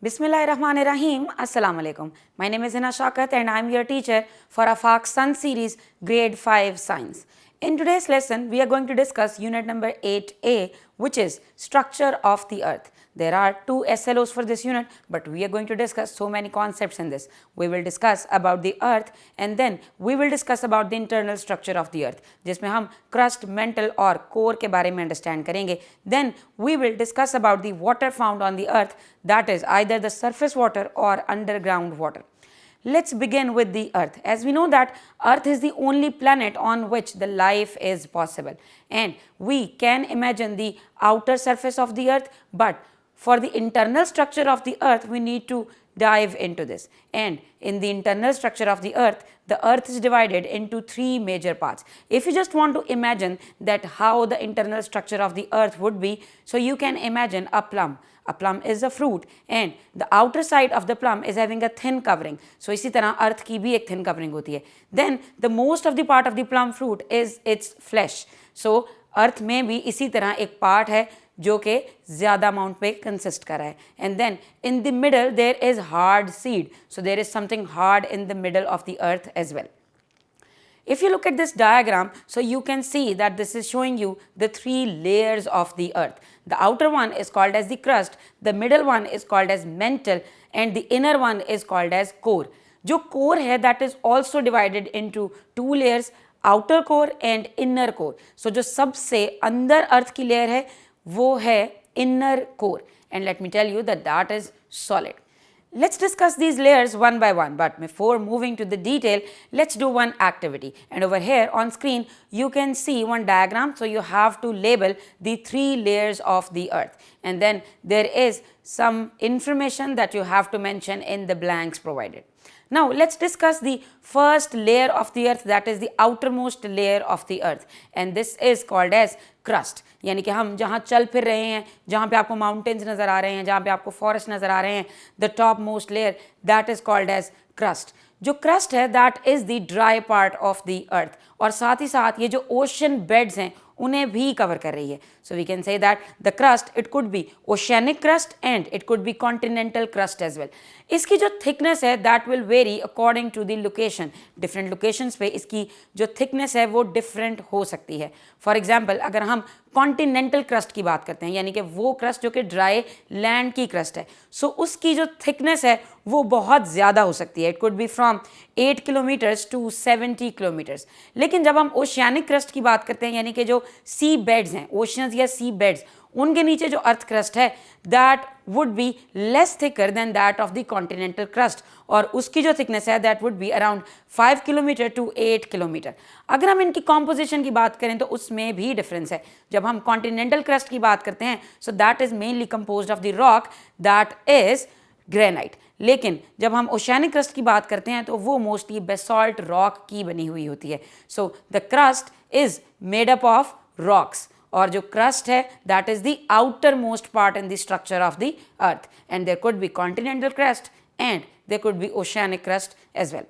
Bismillahirrahmanirrahim. Assalamu alaikum. My name is Hina Shaukat and I am your teacher for AFAQ Sun series grade 5 science. In today's lesson we are going to discuss unit number 8A, which is structure of the earth. There are 2 SLOs for this unit, but we are going to discuss so many concepts in this. We will discuss about the earth and then we will discuss about the internal structure of the earth, जिसमें हम crust, mantle और core के बारे में understand करेंगे. Then we will discuss about the water found on the earth, that is either the surface water or underground water. Let's begin with the earth. As we know that earth is the only planet on which the life is possible, and we can imagine the outer surface of the earth, but for the internal structure of the earth we need to dive into this. And in the internal structure of the earth is divided into 3 major parts. If you just want to imagine that how the internal structure of the earth would be, so you can imagine a plum. A plum is a fruit and the outer side of the plum is having a thin covering. So इसी तरह earth की भी एक thin covering होती है. Then the most of the part of the plum fruit is its flesh. So earth में भी इसी तरह एक part है जो कि ज़्यादा अमाउंट पे कंसिस्ट कर रहा है. And then in the middle there is hard seed, so there is something hard in the middle of the earth as well. If you look at this diagram, so you can see that this is showing you the 3 layers of the earth. The outer one is called as the crust, the middle one is called as mantle and the inner one is called as core. जो core है that is also divided into 2 layers, outer core and inner core. So जो सबसे अंदर अर्थ की layer है वो है inner core, and let me tell you that that is solid. Let's discuss these layers one by one, but before moving to the detail, let's do one activity. And over here on screen you can see one diagram, so you have to label the 3 layers of the earth, and then there is some information that you have to mention in the blanks provided. Now let's discuss the first layer of the earth, that is the outermost layer of the earth, and this is called as crust. यानी कि हम जहाँ चल फिर रहे हैं, जहाँ पे आपको माउंटेन्स नज़र आ रहे हैं, जहाँ पे आपको फॉरेस्ट नज़र आ रहे हैं, the top most layer that is called as crust. जो crust है that is the dry part of the earth, और साथ ही साथ ये जो ओशन बेड्स हैं उन्हें भी कवर कर रही है. So we can say that the crust it could be oceanic crust and it could be continental crust as well. इसकी जो थिकनेस है that will vary according to the location. Different locations पे इसकी जो thickness है वो different हो सकती है. फॉर एग्जांपल अगर हम कॉन्टिनेंटल क्रस्ट की बात करते हैं, यानी कि वो क्रस्ट जो कि ड्राई लैंड की क्रस्ट है, सो उसकी जो थिकनेस है वो बहुत ज़्यादा हो सकती है. It could be from 8 kilometres to 70 kilometres. लेकिन जब हम ओशियानिक क्रस्ट की बात करते हैं, यानी कि जो सी बेड्स हैं, ओशंस या सी बेड्स, उनके नीचे जो अर्थ क्रस्ट है that would be less thicker than that of the continental crust, और उसकी जो थिकनेस है that would be around 5 kilometre to 8 kilometre. अगर हम इनकी कॉम्पोजिशन की बात करें तो उसमें भी डिफरेंस है. जब हम कॉन्टिनेंटल क्रस्ट की बात करते हैं so that is mainly composed of the rock that is granite. लेकिन जब हम ओशियानिक क्रस्ट की बात करते हैं तो वो मोस्टली बेसॉल्ट रॉक की बनी हुई होती है. So the crust is made up of rocks, और जो क्रस्ट है that is the outer most part in the structure of the earth, and there could be continental crust and there could be oceanic crust as well.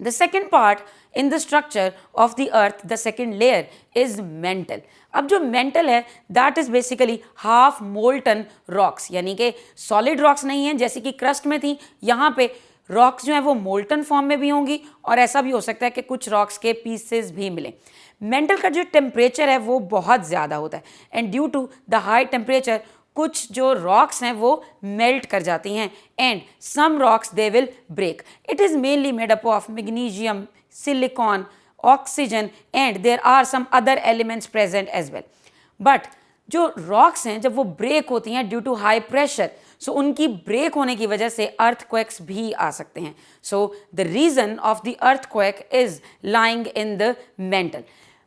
The second part in the structure of the earth, the second layer is mantle. अब जो mantle है that is basically half molten rocks, यानी कि solid rocks नहीं है जैसे कि crust में थी. यहाँ पे rocks जो है वो molten form में भी होंगी, और ऐसा भी हो सकता है कि कुछ rocks के pieces भी मिलें. mantle का जो temperature है वो बहुत ज़्यादा होता है, and due to the high temperature कुछ जो रॉक्स हैं वो मेल्ट कर जाती हैं, and some rocks they will break. It is mainly made up of magnesium, silicon, oxygen and there are some other elements present as well. But जो rocks हैं जब वो ब्रेक होती हैं due to high pressure, so उनकी break होने की वजह से अर्थक्वेक्स भी आ सकते हैं. So the reason of the earthquake is lying in the mental.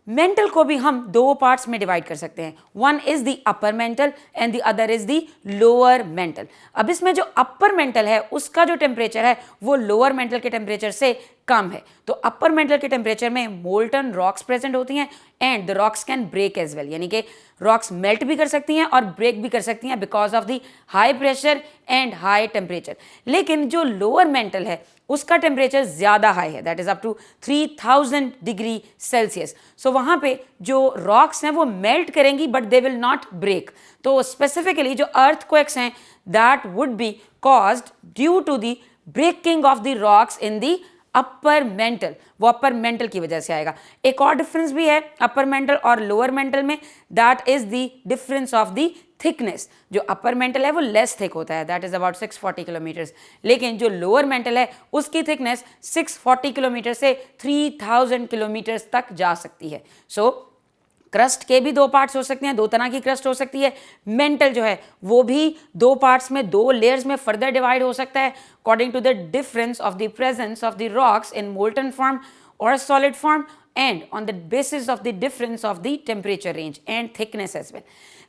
Mental को भी हम 2 पार्ट्स में डिवाइड कर सकते हैं. One is the upper mental and the other is the lower mental. अब इसमें जो अपर मेंटल है उसका जो टेम्परेचर है वो लोअर मेंटल के टेम्परेचर से कम है। तो अपर मेंटल के टेम्परेचर में मोल्टन रॉक्स प्रेजेंट होती हैं and the rocks can break as well, यानी कि रॉक्स मेल्ट भी कर सकती हैं और ब्रेक भी कर सकती हैं because of the high pressure and high temperature. लेकिन जो लोअर मेंटल है उसका टेम्परेचर ज़्यादा हाई है, that is up to 3000 degree Celsius. So वहाँ पे जो रॉक्स हैं वो मेल्ट करेंगी but they will not break. तो स्पेसिफिकली जो अर्थक्वेक्स हैं that would be caused due to the breaking of the rocks in the upper mantle, वो अपर मेंटल की वजह से आएगा। एक और डिफरेंस भी है अपर मेंटल और लोअर मेंटल में, that is the difference of the thickness. जो अपर मेंटल है वो लेस थिक होता है, दैट इज अबाउट 640 किलोमीटर्स, लेकिन जो लोअर मेंटल है उसकी थिकनेस 640 किलोमीटर से 3000 किलोमीटर्स तक जा सकती है। सो क्रस्ट के भी दो पार्ट्स हो सकते हैं, दो तरह की क्रस्ट हो सकती है। मेंटल जो है वो भी दो पार्ट्स में, दो लेयर्स में फर्दर डिवाइड हो सकता है according to the difference of the presence of the rocks in molten form और solid form and on the basis of the difference of the temperature range and thickness as well.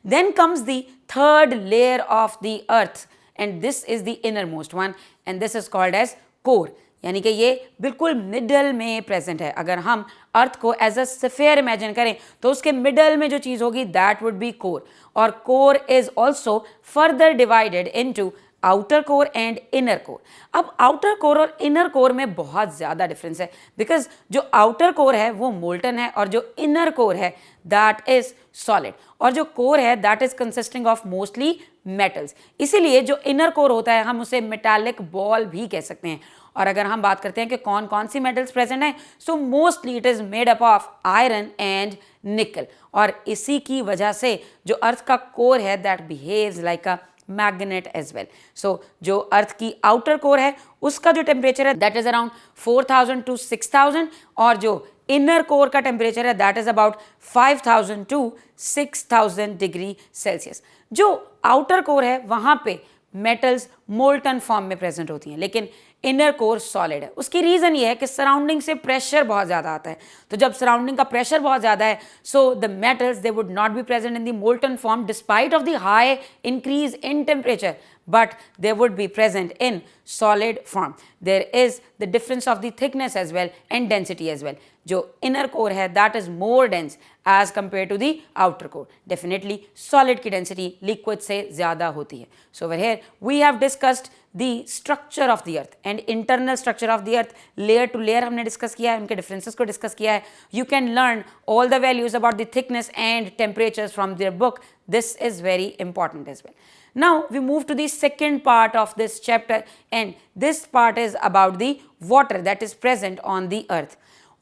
Then comes the third layer of the earth and this is the innermost one and this is called as core. यानी कि ये बिल्कुल middle में present है। अगर हम अर्थ को as a sphere imagine करें तो उसके मिडल में जो चीज़ होगी दैट वुड बी कोर, और core is also further divided into outer core and inner core. अब आउटर कोर और इनर कोर में बहुत ज़्यादा डिफरेंस है बिकॉज जो आउटर कोर है वो मोल्टन है और जो इनर कोर है दैट इज सॉलिड, और जो कोर है that is consisting of mostly metals. इसीलिए जो इनर कोर होता है हम उसे मेटालिक बॉल भी कह सकते हैं। और अगर हम बात करते हैं कि कौन कौन सी मेटल्स प्रेजेंट हैं, so mostly it is made up of iron and निकल, और इसी की वजह से जो अर्थ का कोर है that behaves like a magnet as well. So जो अर्थ की आउटर कोर है उसका जो टेम्परेचर है दैट इज अराउंड 4000 टू 6000, और जो इनर कोर का टेम्परेचर है that is about 5000 to 6000 degree Celsius. जो आउटर कोर है वहाँ पे मेटल्स मोल्टन फॉर्म में प्रेजेंट होती हैं, लेकिन इनर कोर सॉलिड है। उसकी रीज़न ये है कि सराउंडिंग से प्रेशर बहुत ज़्यादा आता है, तो जब सराउंडिंग का प्रेशर बहुत ज़्यादा है so the metals they would not be present in the molten form despite of the high increase in temperature, but they would be present in solid form. There is the difference of the thickness as well and density as well. जो inner core है that is more dense as compared to the outer core. Definitely solid की density liquid से ज़्यादा होती है. So over here we have discussed the structure of the earth and internal structure of the earth. Layer to layer हमने discuss किया है, उनके differences को discuss किया है. You can learn all the values about the thickness and temperatures from their book. This is very important as well. Now we move to the second part of this chapter and this part is about the water that is present on the earth.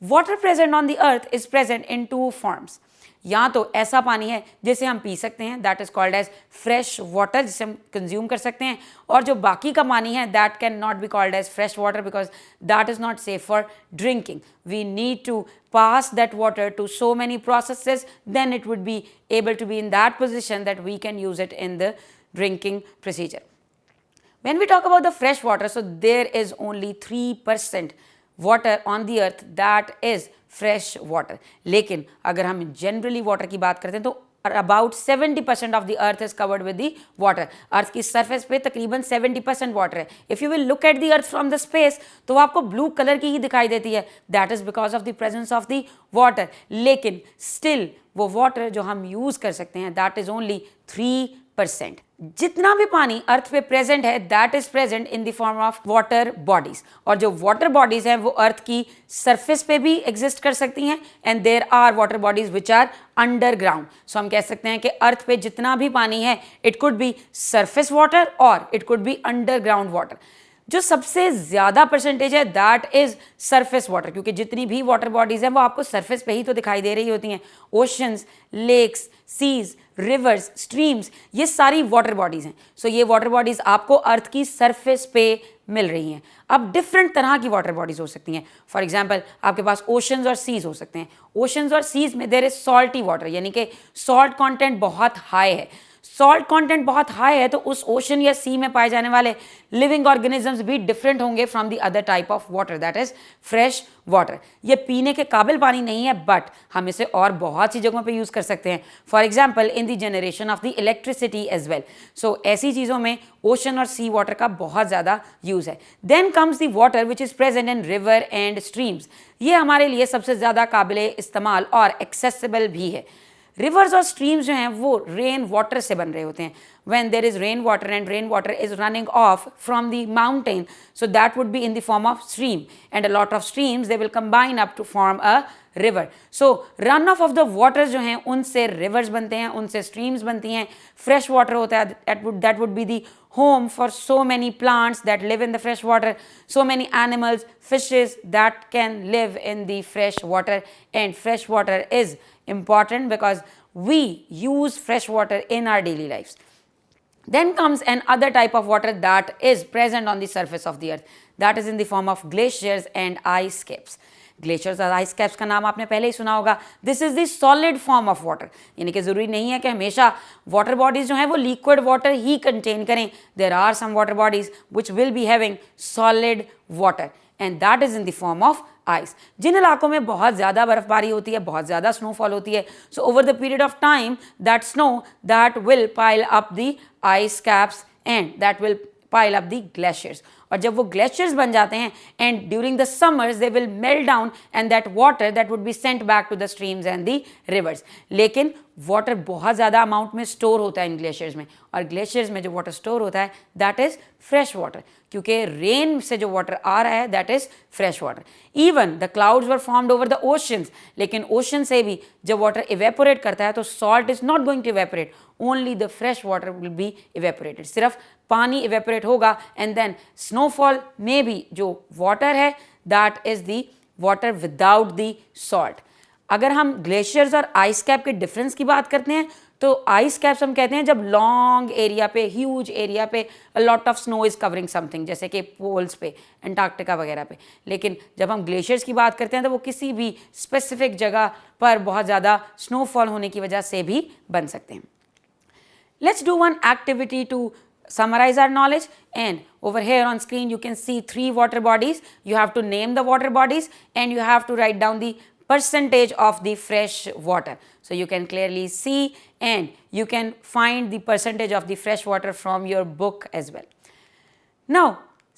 Water present on the earth is present in two forms. या तो ऐसा पानी है जिसे हम पी सकते हैं that is called as fresh water, जिसे हम कंज्यूम कर सकते हैं, और जो बाकी का पानी है that can not be called as fresh water because that is not safe for drinking. We need to pass that water to so many processes, then it would be able to be in that position that we can use it in the drinking procedure. When we talk about the fresh water, so there is only 3% water on the earth that is fresh water. लेकिन अगर हम generally water की बात करते हैं तो about 70% of the earth is covered with the water. अर्थ की surface पे तकरीबन 70% water है. If you will look at the earth from the space, तो आपको blue color की ही दिखाई देती है. That is because of the presence of the water. लेकिन still वो water जो हम use कर सकते हैं that is only 3%. जितना भी पानी अर्थ पे प्रेजेंट है that is present in the form of water bodies, और जो वाटर बॉडीज हैं वो अर्थ की सरफेस पे भी एग्जिस्ट कर सकती हैं and there are water bodies which are underground. So हम कह सकते हैं कि अर्थ पे जितना भी पानी है it could be surface water और it could be underground water. जो सबसे ज़्यादा परसेंटेज है दैट इज़ सरफेस वाटर, क्योंकि जितनी भी वाटर बॉडीज़ हैं वो आपको सरफेस पे ही तो दिखाई दे रही होती हैं. Oceans, lakes, seas, rivers, streams, ये सारी वाटर बॉडीज़ हैं. सो ये वाटर बॉडीज़ आपको अर्थ की सरफेस पे मिल रही हैं. अब डिफरेंट तरह की वाटर बॉडीज़ हो सकती हैं. फॉर एग्जांपल आपके पास ओशंस और सीज हो सकते हैं. ओशंस और सीज में देयर इज सॉल्टी वाटर, यानी कि सॉल्ट कंटेंट बहुत हाई है. सॉल्ट कंटेंट बहुत हाई है तो उस ओशन या सी में पाए जाने वाले लिविंग ऑर्गेनिजम्स भी डिफरेंट होंगे from the other type of water, that is fresh water. ये पीने के काबिल पानी नहीं है, बट हम इसे और बहुत सी जगहों पे यूज़ कर सकते हैं। For example in the generation of the electricity as well. So ऐसी चीज़ों में ओशन और सी वाटर का बहुत ज़्यादा यूज़ है। Then comes the water which is present in river and streams. ये हमारे लिए सबसे ज़्यादा काबिल इस्तेमाल और एक्सेसिबल भी है। रिवर्स और स्ट्रीम्स जो हैं वो रेन वाटर से बन रहे होते हैं। when there is rain water and rain water is running off from the mountain, so that would be in the form of stream, and a lot of streams they will combine up to form a river. so run off of the waters जो हैं उनसे rivers बनते हैं, उनसे streams बनती हैं, fresh water होता है, that would be the home for so many plants that live in the fresh water, so many animals, fishes that can live in the fresh water, and fresh water is important because we use fresh water in our daily lives. Then comes another type of water that is present on the surface of the earth, that is in the form of glaciers and ice caps. Glaciers और ice caps का नाम आपने पहले ही सुना होगा। This is the solid form of water, यानी कि ज़रूरी नहीं है कि हमेशा वाटर बॉडीज जो हैं वो लिक्विड वाटर ही कंटेन करें। There are some water bodies which will be having solid water and that is in the form of ice. जिन इलाकों में बहुत ज़्यादा बर्फबारी होती है, बहुत ज़्यादा स्नोफॉल होती है, so over the period of time that snow that will pile up the ice caps and that will pile up the glaciers. और जब वो ग्लेशियर्स बन जाते हैं and during the summers they will melt down and that water that would be sent back to the streams and the rivers. लेकिन water बहुत ज़्यादा amount में स्टोर होता है इन ग्लेशियर्स में, और ग्लेशियर्स में जो वाटर स्टोर होता है दैट इज़ फ्रेश वाटर, क्योंकि रेन से जो वाटर आ रहा है that is fresh water. Even the clouds were formed over the oceans, लेकिन ओशन से भी जब वाटर इवेपोरेट करता है तो salt is not going to evaporate, only the fresh water will be evaporated. सिर्फ पानी इवेपोरेट होगा एंड देन स्नोफॉल में भी जो वाटर है that is the water without the salt. अगर हम ग्लेशियर्स और आइस कैप के डिफरेंस की बात करते हैं तो आइस कैप्स हम कहते हैं जब लॉन्ग एरिया पे, ह्यूज एरिया पे a lot of snow is covering something, जैसे कि पोल्स पे, अंटार्कटिका वगैरह पे। लेकिन जब हम ग्लेशियर्स की बात करते हैं तो वो किसी भी स्पेसिफिक जगह पर बहुत ज़्यादा स्नोफॉल होने की वजह से भी बन सकते हैं। Let's do one activity to summarize our knowledge, and over here on screen you can see 3 water bodies. You have to name the water bodies and you have to write down the percentage of the fresh water. So you can clearly see and you can find the percentage of the fresh water from your book as well. Now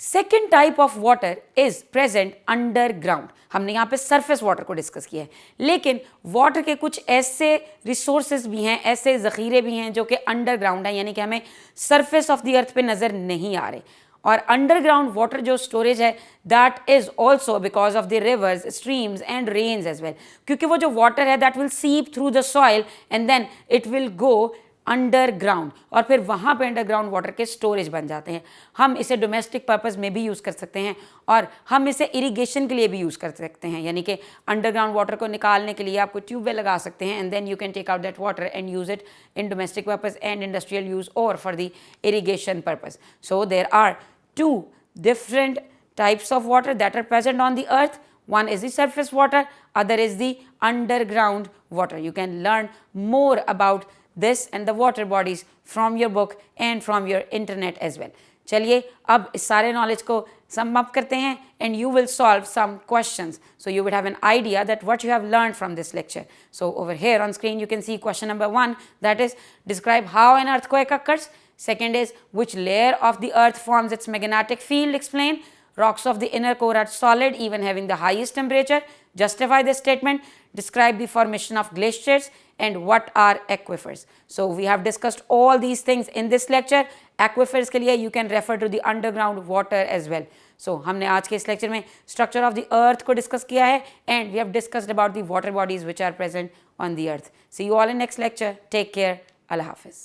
second type of water is present underground. हमने यहाँ पे surface water को discuss किया है, लेकिन water के कुछ ऐसे रिसोर्सेज भी हैं, ऐसे ज़ख़ीरे भी हैं जो कि अंडरग्राउंड हैं, यानी कि हमें सरफेस ऑफ द अर्थ पे नज़र नहीं आ रहे। और अंडरग्राउंड वाटर जो स्टोरेज है that is also because of the rivers, streams and rains as well, क्योंकि वो जो वाटर है that will seep through the soil and then it will go underground, और फिर वहाँ पे अंडरग्राउंड वाटर के स्टोरेज बन जाते हैं। हम इसे डोमेस्टिक पर्पस में भी यूज़ कर सकते हैं और हम इसे इरिगेशन के लिए भी यूज़ कर सकते हैं, यानी कि अंडरग्राउंड वाटर को निकालने के लिए आपको ट्यूबवेल लगा सकते हैं and then you can take out that water and use it in domestic purpose and industrial use और for the irrigation purpose. So there are 2 different types of water that are present on the earth. One is the surface water, other is the underground water. You can learn more about this and the water bodies from your book and from your internet as well. चलिए अब इस सारे knowledge को sum up करते हैं and you will solve some questions, so you would have an idea that what you have learned from this lecture. So over here on screen you can see question number 1, that is describe how an earthquake occurs. Second is which layer of the earth forms its magnetic field, explain. Rocks of the inner core are solid even having the highest temperature, justify this statement. Describe the formation of glaciers and what are aquifers. So we have discussed all these things in this lecture. Aquifers के लिए you can refer to the underground water as well. So हमने आज के इस lecture में structure of the earth को discuss किया है and we have discussed about the water bodies which are present on the earth. See you all in next lecture. Take care. Allah Hafiz.